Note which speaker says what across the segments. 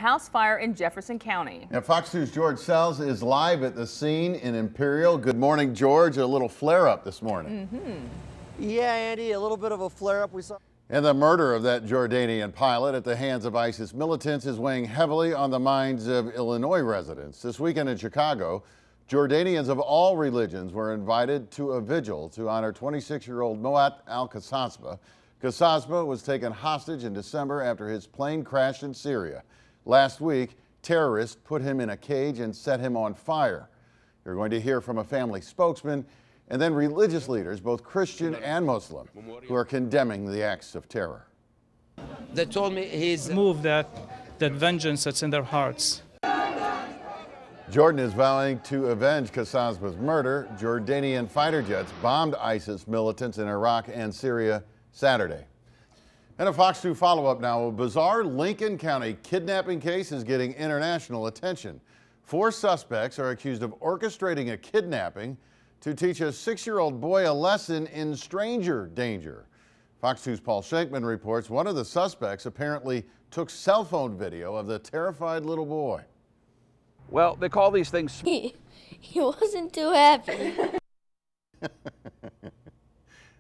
Speaker 1: House fire in Jefferson County.
Speaker 2: And Fox 2's George Sells is live at the scene in Imperial. Good morning, George. A little flare-up this morning.
Speaker 3: Yeah, Andy, a little bit of a flare-up we saw.
Speaker 2: And the murder of that Jordanian pilot at the hands of ISIS militants is weighing heavily on the minds of Illinois residents. This weekend in Chicago, Jordanians of all religions were invited to a vigil to honor 26-year-old Moat al-Qasasbeh. Qasasbeh was taken hostage in December after his plane crashed in Syria. Last week, terrorists put him in a cage and set him on fire. You're going to hear from a family spokesman and then religious leaders, both Christian and Muslim, who are condemning the acts of terror.
Speaker 4: They told me he's
Speaker 5: moved that vengeance that's in their hearts.
Speaker 2: Jordan is vowing to avenge Qasasbeh's murder. Jordanian fighter jets bombed ISIS militants in Iraq and Syria Saturday. And a Fox 2 follow-up now. A bizarre Lincoln County kidnapping case is getting international attention. 4 suspects are accused of orchestrating a kidnapping to teach a 6-year-old boy a lesson in stranger danger. Fox 2's Paul Shankman reports one of the suspects apparently took cell phone video of the terrified little boy.
Speaker 6: Well, they call these things...
Speaker 7: He wasn't too happy.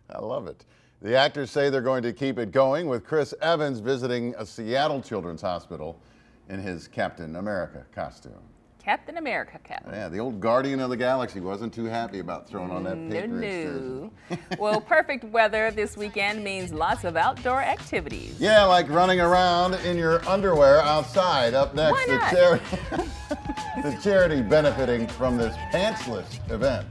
Speaker 2: I love it. The actors say they're going to keep it going, with Chris Evans visiting a Seattle Children's Hospital in his Captain America costume.
Speaker 1: Captain America cap.
Speaker 2: Yeah, the old Guardian of the Galaxy wasn't too happy about throwing on that Patriots jersey.
Speaker 1: Well, perfect weather this weekend means lots of outdoor activities.
Speaker 2: Yeah, like running around in your underwear outside. Up next, the charity benefiting from this pantsless event.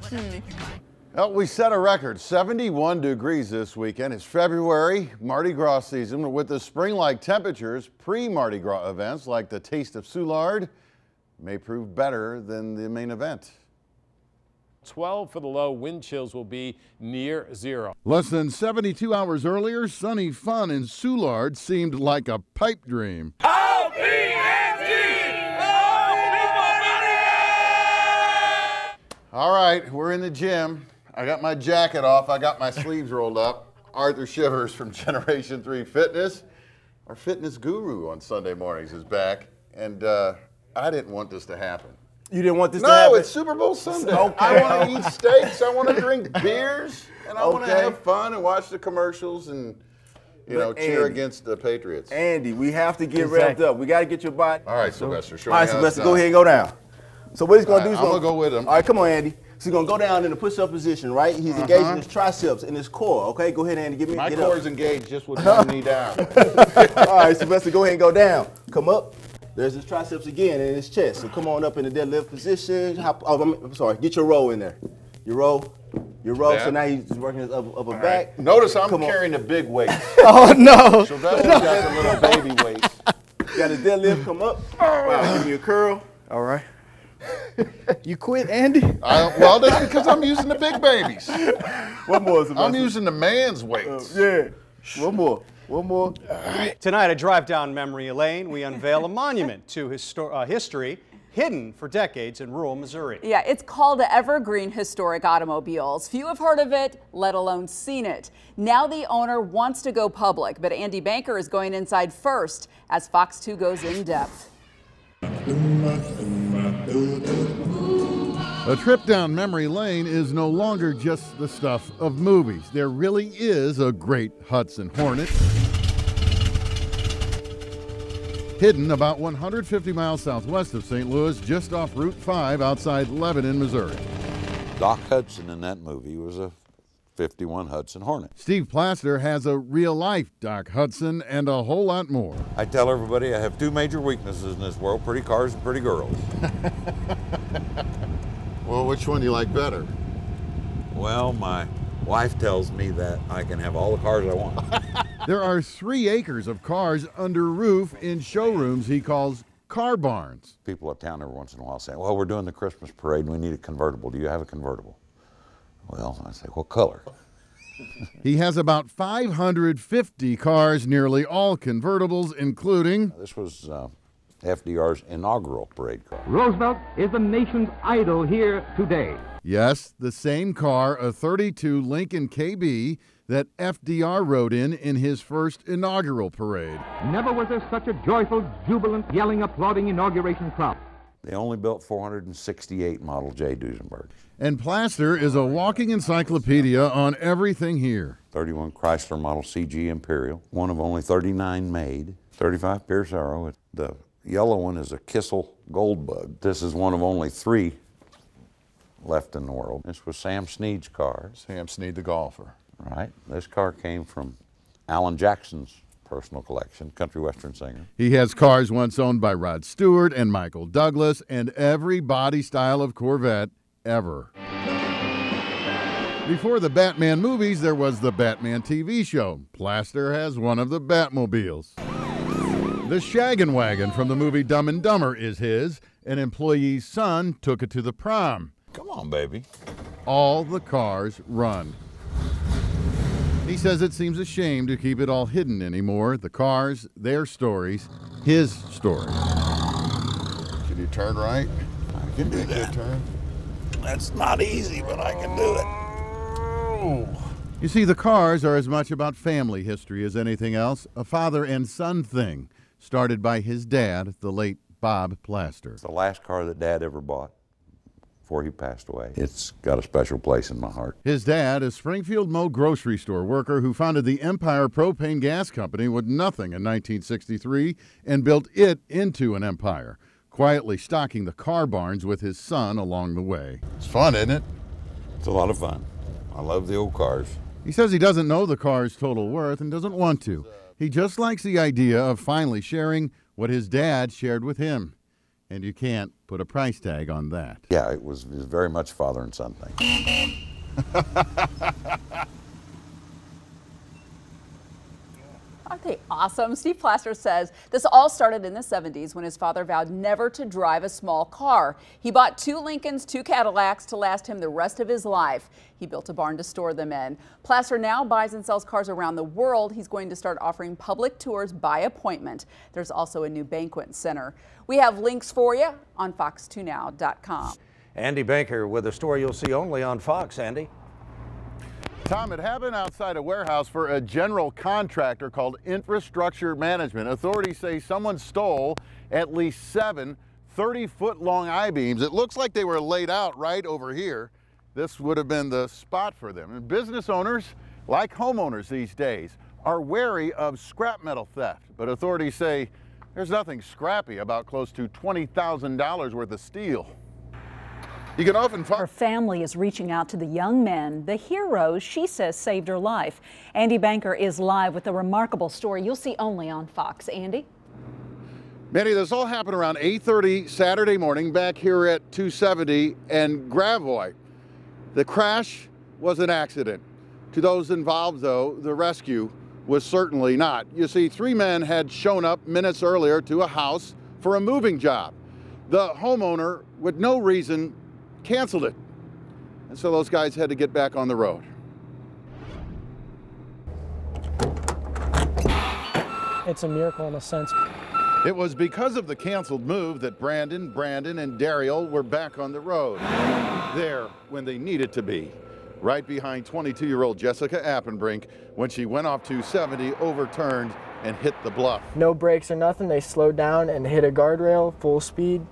Speaker 2: Well, we set a record, 71 degrees this weekend. It's February, Mardi Gras season. With the spring-like temperatures, pre-Mardi Gras events like the Taste of Soulard may prove better than the main event.
Speaker 8: 12 for the low. Wind chills will be near 0.
Speaker 9: Less than 72 hours earlier, sunny fun in Soulard seemed like a pipe dream.
Speaker 2: All right, we're in the gym. I got my jacket off. I got my sleeves rolled up. Arthur Shivers from Generation 3 Fitness, our fitness guru on Sunday mornings, is back. And I didn't want this to happen.
Speaker 3: You didn't want this to happen?
Speaker 2: No, it's Super Bowl Sunday.
Speaker 3: Okay.
Speaker 2: I want to eat steaks. I want to drink beers. And I want to have fun and watch the commercials and, cheer against the Patriots.
Speaker 3: Andy, we have to get revved up. We got to get your body.
Speaker 2: All right, Sylvester.
Speaker 3: All right, Sylvester, go ahead and go down. So what he's going to do is
Speaker 2: I'm going to go with him.
Speaker 3: All right, come on, Andy. So he's going to go down in the push-up position, right? He's engaging his triceps and his core, okay? Go ahead, Andy.
Speaker 2: My core is engaged just with one knee down.
Speaker 3: All right, Sylvester, go ahead and go down. Come up. There's his triceps again and his chest. So come on up in the deadlift position. I'm sorry, get your row in there. Your row. Yeah. So now he's working his upper back.
Speaker 2: Notice I'm carrying the big weights.
Speaker 3: Oh, no.
Speaker 2: Sylvester's got the little baby weights.
Speaker 3: Got his deadlift, come up. Wow, give me a curl. All right. You quit, Andy?
Speaker 2: Well, that's because I'm using the big babies.
Speaker 3: One more, Sylvester.
Speaker 2: I'm using the man's weights.
Speaker 3: Yeah. One more. One more.
Speaker 10: Tonight, a drive down memory lane, we unveil a monument to history hidden for decades in rural Missouri.
Speaker 11: Yeah, it's called Evergreen Historic Automobiles. Few have heard of it, let alone seen it. Now the owner wants to go public, but Andy Banker is going inside first as Fox 2 goes in depth.
Speaker 9: A trip down memory lane is no longer just the stuff of movies. There really is a great Hudson Hornet hidden about 150 miles southwest of St. Louis, just off Route 5 outside Lebanon, Missouri.
Speaker 12: Doc Hudson in that movie was a 51 Hudson Hornet.
Speaker 9: Steve Plaster has a real-life Doc Hudson and a whole lot more.
Speaker 12: I tell everybody I have 2 major weaknesses in this world, pretty cars and pretty girls.
Speaker 2: Well, which one do you like better?
Speaker 12: Well, my wife tells me that I can have all the cars I want.
Speaker 9: There are 3 acres of cars under roof in showrooms he calls car barns.
Speaker 12: People uptown every once in a while say, well, we're doing the Christmas parade and we need a convertible. Do you have a convertible? Well, I say, what color?
Speaker 9: He has about 550 cars, nearly all convertibles, including...
Speaker 12: This was FDR's inaugural parade car.
Speaker 13: Roosevelt is the nation's idol here today.
Speaker 9: Yes, the same car, a 32 Lincoln KB, that FDR rode in his first inaugural parade.
Speaker 13: Never was there such a joyful, jubilant, yelling, applauding inauguration crowd.
Speaker 12: They only built 468 Model J Duesenbergs.
Speaker 9: And Plaster is a walking encyclopedia on everything here.
Speaker 12: 31 Chrysler Model CG Imperial, one of only 39 made. 35 Pierce Arrow. The yellow one is a Kissel Goldbug. This is one of only 3 left in the world. This was Sam Snead's car.
Speaker 2: Sam Snead, the golfer.
Speaker 12: Right. This car came from Alan Jackson's personal collection, country western singer.
Speaker 9: He has cars once owned by Rod Stewart and Michael Douglas and every body style of Corvette ever. Before the Batman movies, there was the Batman TV show. Plaster has one of the Batmobiles. The Shaggin' Wagon from the movie Dumb and Dumber is his. An employee's son took it to the prom.
Speaker 12: Come on, baby.
Speaker 9: All the cars run. He says it seems a shame to keep it all hidden anymore. The cars, their stories, his story.
Speaker 2: Can you turn right?
Speaker 12: I can do that.
Speaker 2: Turn.
Speaker 12: That's not easy, but I can do it.
Speaker 9: You see, the cars are as much about family history as anything else, a father and son thing, started by his dad, the late Bob Plaster.
Speaker 12: It's the last car that Dad ever bought before he passed away. It's got a special place in my heart.
Speaker 9: His dad, a Springfield Mo grocery store worker who founded the Empire Propane Gas Company with nothing in 1963 and built it into an empire, quietly stocking the car barns with his son along the way.
Speaker 2: It's fun, isn't it?
Speaker 12: It's a lot of fun. I love the old cars.
Speaker 9: He says he doesn't know the car's total worth and doesn't want to. He just likes the idea of finally sharing what his dad shared with him. And you can't put a price tag on that.
Speaker 12: Yeah, it was very much father and son thing.
Speaker 11: Aren't they awesome? Steve Plaster says this all started in the 70s when his father vowed never to drive a small car. He bought 2 Lincolns, 2 Cadillacs to last him the rest of his life. He built a barn to store them in. Plaster now buys and sells cars around the world. He's going to start offering public tours by appointment. There's also a new banquet center. We have links for you on fox2now.com.
Speaker 14: Andy Banker with a story you'll see only on Fox. Andy.
Speaker 2: Tom, it happened outside a warehouse for a general contractor called Infrastructure Management. Authorities say someone stole at least 7 30-foot-long I-beams. It looks like they were laid out right over here. This would have been the spot for them. And business owners, like homeowners these days, are wary of scrap metal theft. But authorities say there's nothing scrappy about close to $20,000 worth of steel. You can often find
Speaker 15: her family is reaching out to the young men, the heroes she says saved her life. Andy Banker is live with a remarkable story you'll see only on Fox. Andy?
Speaker 2: Mandy, this all happened around 8:30 Saturday morning back here at 270 and Gravois. The crash was an accident. To those involved, though, the rescue was certainly not. You see, 3 men had shown up minutes earlier to a house for a moving job. The homeowner, with no reason, canceled it. And so those guys had to get back on the road.
Speaker 5: It's a miracle in a sense.
Speaker 2: It was because of the canceled move that Brandon, and Daryl were back on the road. There when they needed to be. Right behind 22-year-old Jessica Appenbrink when she went off 270, overturned, and hit the bluff.
Speaker 16: No brakes or nothing. They slowed down and hit a guardrail, full speed,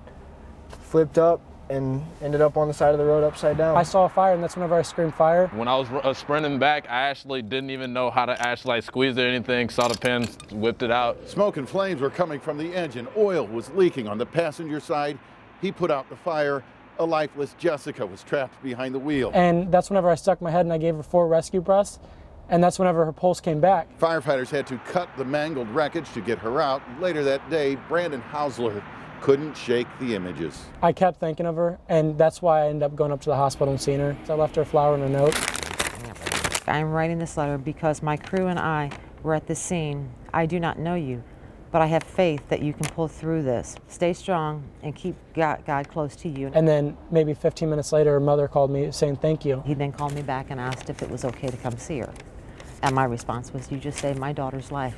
Speaker 16: flipped up, and ended up on the side of the road upside down.
Speaker 5: I saw a fire, and that's whenever I screamed fire.
Speaker 17: When I was sprinting back, I actually didn't even know how to actually squeeze it or anything. Saw the pin, whipped it out.
Speaker 2: Smoke and flames were coming from the engine. Oil was leaking on the passenger side. He put out the fire. A lifeless Jessica was trapped behind the wheel.
Speaker 5: And that's whenever I stuck my head and I gave her 4 rescue breaths. And that's whenever her pulse came back.
Speaker 2: Firefighters had to cut the mangled wreckage to get her out. Later that day, Brandon Hausler couldn't shake the images.
Speaker 5: I kept thinking of her, and that's why I ended up going up to the hospital and seeing her. So I left her a flower and a note.
Speaker 18: I'm writing this letter because my crew and I were at the scene. I do not know you, but I have faith that you can pull through this. Stay strong and keep God close to you.
Speaker 5: And then maybe 15 minutes later, her mother called me saying thank you.
Speaker 18: He then called me back and asked if it was okay to come see her. And my response was, you just saved my daughter's life.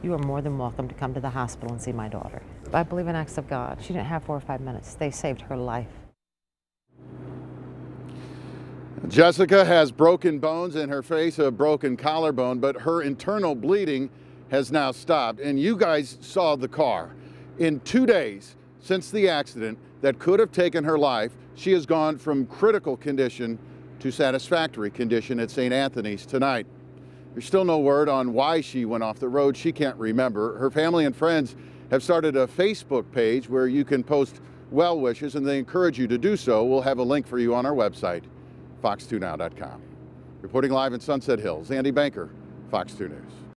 Speaker 18: You are more than welcome to come to the hospital and see my daughter. I believe in acts of God. She didn't have 4 or 5 minutes. They saved her life.
Speaker 9: Jessica has broken bones in her face, a broken collarbone, but her internal bleeding has now stopped. And you guys saw the car. In 2 days since the accident that could have taken her life, she has gone from critical condition to satisfactory condition at St. Anthony's tonight. There's still no word on why she went off the road. She can't remember. Her family and friends have started a Facebook page where you can post well wishes, and they encourage you to do so. We'll have a link for you on our website, fox2now.com. Reporting live in Sunset Hills, Andy Banker, Fox 2 News.